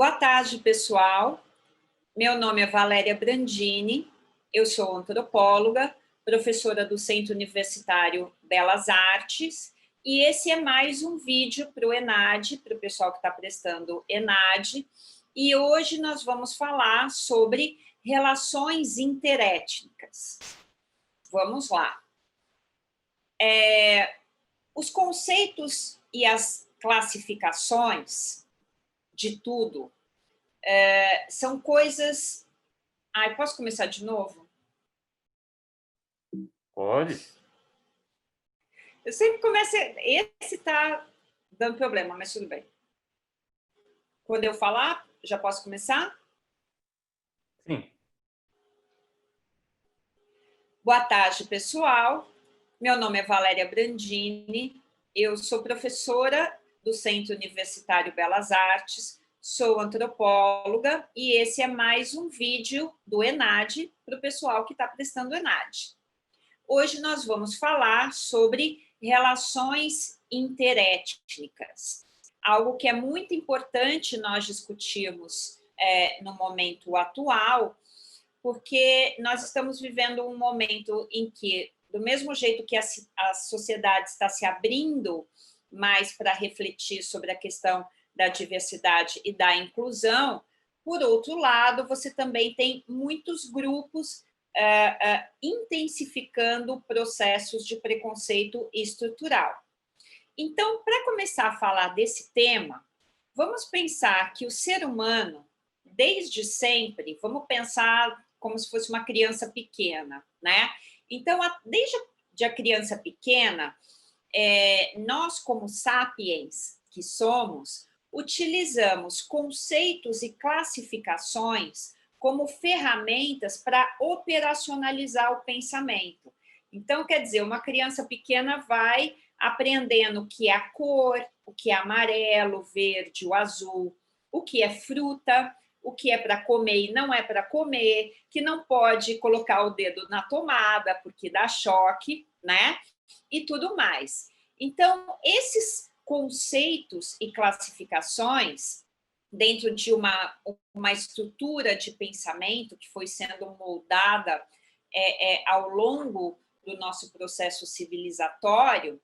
Boa tarde, pessoal. Meu nome é Valéria Brandini, eu sou antropóloga, professora do Centro Universitário Belas Artes, e esse é mais um vídeo para o ENAD, para o pessoal que está prestando ENAD, e hoje nós vamos falar sobre relações interétnicas. Vamos lá. Os conceitos e as classificações de tudo são coisas... Ai, posso começar de novo? Pode. Eu sempre começo... Esse está dando problema, mas tudo bem. Quando eu falar, já posso começar? Sim. Boa tarde, pessoal. Meu nome é Valéria Brandini, eu sou professora do Centro Universitário Belas Artes, sou antropóloga e esse é mais um vídeo do ENAD para o pessoal que está prestando ENAD. Hoje nós vamos falar sobre relações interétnicas, algo que é muito importante nós discutirmos no momento atual, porque nós estamos vivendo um momento em que, do mesmo jeito que a sociedade está se abrindo mais para refletir sobre a questão da diversidade e da inclusão, por outro lado, você também tem muitos grupos intensificando processos de preconceito estrutural. Então, para começar a falar desse tema, vamos pensar que o ser humano, desde sempre, vamos pensar como se fosse uma criança pequena, né? Então, desde a criança pequena, nós, como sapiens que somos, utilizamos conceitos e classificações como ferramentas para operacionalizar o pensamento. Então, quer dizer, uma criança pequena vai aprendendo o que é a cor, o que é amarelo, o verde, o azul, o que é fruta, o que é para comer e não é para comer, que não pode colocar o dedo na tomada porque dá choque, né? E tudo mais. Então, esses conceitos e classificações, dentro de uma estrutura de pensamento que foi sendo moldada ao longo do nosso processo civilizatório,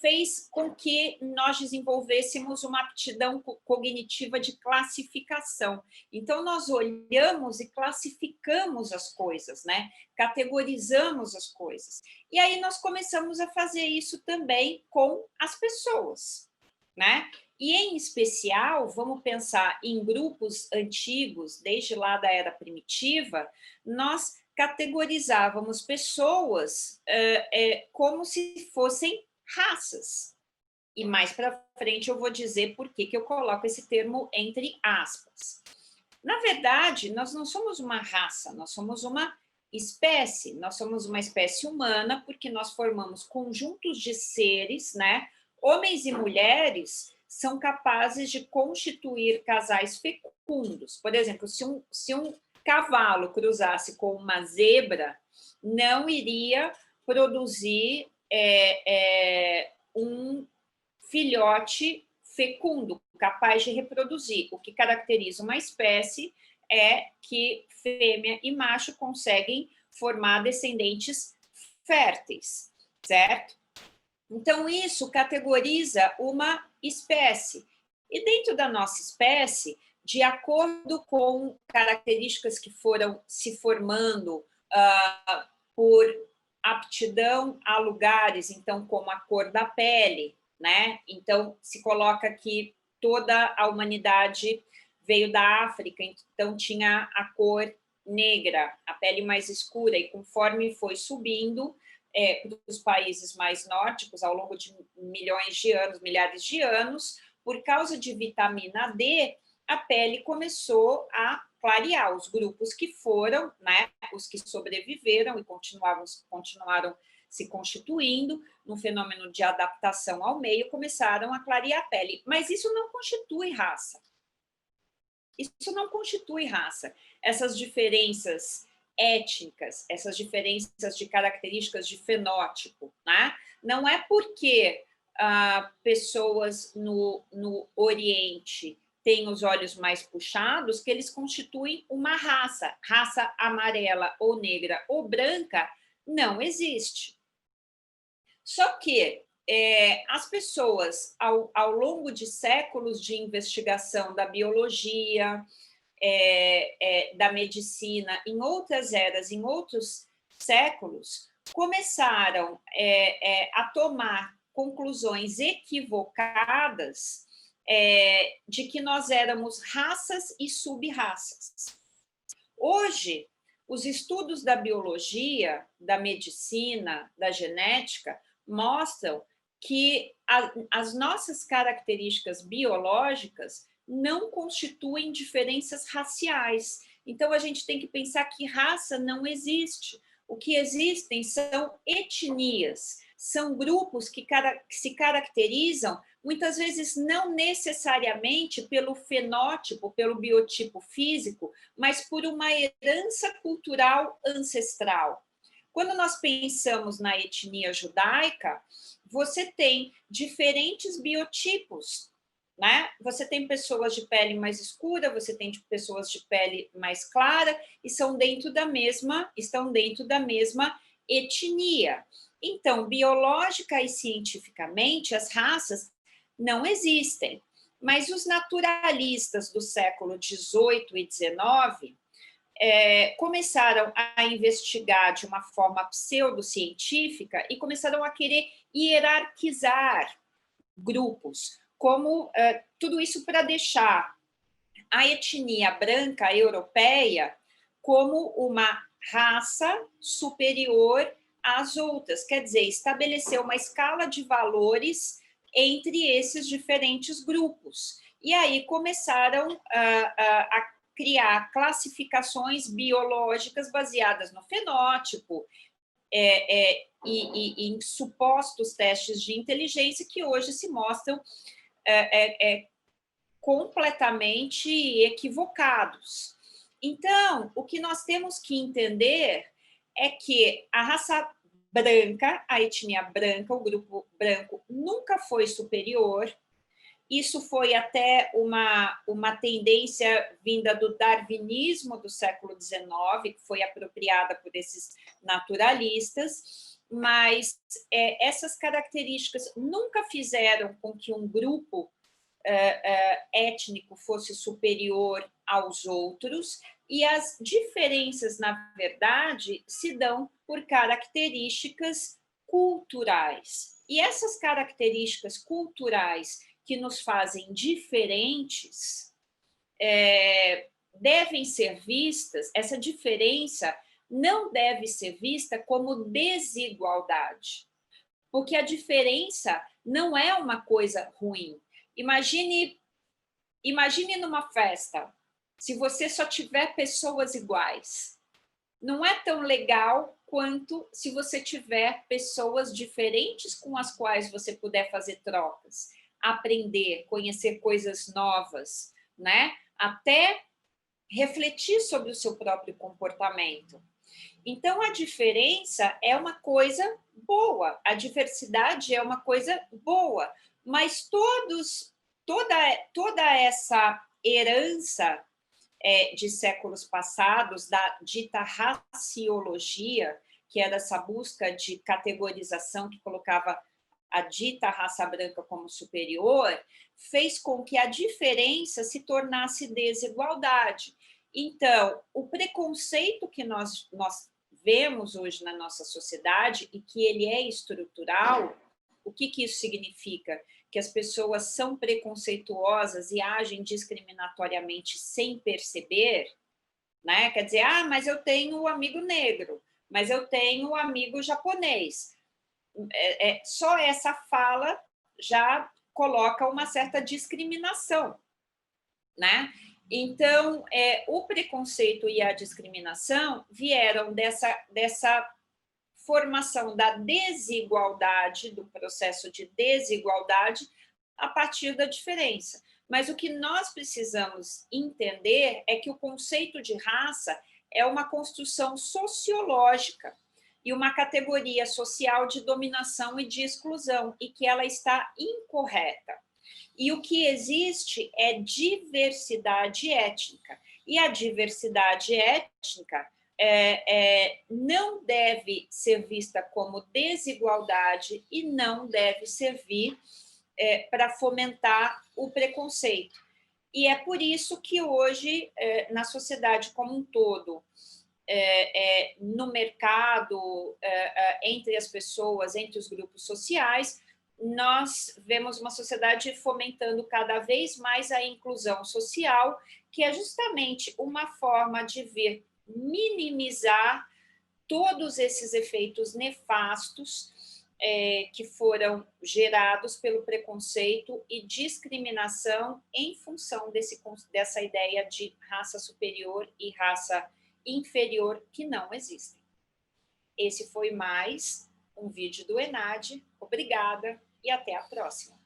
fez com que nós desenvolvêssemos uma aptidão cognitiva de classificação. Então, nós olhamos e classificamos as coisas, né? Categorizamos as coisas. E aí nós começamos a fazer isso também com as pessoas, né? E, em especial, vamos pensar em grupos antigos, desde lá da Era Primitiva, nós categorizávamos pessoas como se fossem raças. E mais para frente eu vou dizer por que eu coloco esse termo entre aspas. Na verdade, nós não somos uma raça, nós somos uma espécie. Nós somos uma espécie humana porque nós formamos conjuntos de seres, né? Homens e mulheres são capazes de constituir casais fecundos. Por exemplo, se um cavalo cruzasse com uma zebra, não iria produzir um filhote fecundo, capaz de reproduzir. O que caracteriza uma espécie é que fêmea e macho conseguem formar descendentes férteis, certo? Então, isso categoriza uma espécie. E dentro da nossa espécie, de acordo com características que foram se formando por aptidão a lugares, então, como a cor da pele, né? Então, se coloca que toda a humanidade veio da África, então tinha a cor negra, a pele mais escura, e conforme foi subindo para os países mais nórdicos, ao longo de milhões de anos, milhares de anos, por causa de vitamina D, a pele começou a clarear. Os grupos que foram, né, os que sobreviveram e continuaram se constituindo num fenômeno de adaptação ao meio, começaram a clarear a pele. Mas isso não constitui raça. Isso não constitui raça. Essas diferenças étnicas, essas diferenças de características de fenótipo, né? Não é porque pessoas no Oriente têm os olhos mais puxados, que eles constituem uma raça. Raça amarela ou negra ou branca não existe. Só que as pessoas, ao longo de séculos de investigação da biologia, da medicina, em outras eras, em outros séculos, começaram a tomar conclusões equivocadas de que nós éramos raças e sub-raças. Hoje, os estudos da biologia, da medicina, da genética, mostram que as nossas características biológicas não constituem diferenças raciais. Então, a gente tem que pensar que raça não existe. O que existem são etnias, são grupos que se caracterizam, muitas vezes não necessariamente pelo fenótipo, pelo biotipo físico, mas por uma herança cultural ancestral. Quando nós pensamos na etnia judaica, você tem diferentes biotipos, né? Você tem pessoas de pele mais escura, você tem pessoas de pele mais clara, e estão dentro da mesma etnia. Então, biológica e cientificamente, as raças não existem. Mas os naturalistas do século XVIII e XIX começaram a investigar de uma forma pseudocientífica e começaram a querer hierarquizar grupos, como tudo isso para deixar a etnia branca europeia como uma raça superior às outras, quer dizer, estabelecer uma escala de valores entre esses diferentes grupos. E aí começaram a criar classificações biológicas baseadas no fenótipo e em supostos testes de inteligência que hoje se mostram completamente equivocados. Então, o que nós temos que entender é que a raça branca, a etnia branca, o grupo branco, nunca foi superior. Isso foi até uma tendência vinda do darwinismo do século XIX, que foi apropriada por esses naturalistas, mas essas características nunca fizeram com que um grupo étnico fosse superior aos outros, e as diferenças, na verdade, se dão por características culturais. E essas características culturais que nos fazem diferentes devem ser vistas, essa diferença não deve ser vista como desigualdade, porque a diferença não é uma coisa ruim. Imagine numa festa, se você só tiver pessoas iguais. Não é tão legal quanto se você tiver pessoas diferentes com as quais você puder fazer trocas, aprender, conhecer coisas novas, né? Até refletir sobre o seu próprio comportamento. Então, a diferença é uma coisa boa, a diversidade é uma coisa boa, mas toda essa herança de séculos passados, da dita raciologia, que era essa busca de categorização que colocava a dita raça branca como superior, fez com que a diferença se tornasse desigualdade. Então, o preconceito que nós vemos hoje na nossa sociedade e que ele é estrutural, o que isso significa? Que as pessoas são preconceituosas e agem discriminatoriamente sem perceber, né? Quer dizer, mas eu tenho um amigo negro, mas eu tenho um amigo japonês. Só essa fala já coloca uma certa discriminação, né? Então, o preconceito e a discriminação vieram dessa formação da desigualdade, do processo de desigualdade a partir da diferença. Mas o que nós precisamos entender é que o conceito de raça é uma construção sociológica e uma categoria social de dominação e de exclusão, e que ela está incorreta. E o que existe é diversidade étnica. E a diversidade étnica não deve ser vista como desigualdade e não deve servir para fomentar o preconceito. E é por isso que hoje, na sociedade como um todo, no mercado, entre as pessoas, entre os grupos sociais, nós vemos uma sociedade fomentando cada vez mais a inclusão social, que é justamente uma forma de ver minimizar todos esses efeitos nefastos que foram gerados pelo preconceito e discriminação em função dessa ideia de raça superior e raça inferior que não existem. Esse foi mais um vídeo do ENAD. Obrigada e até a próxima.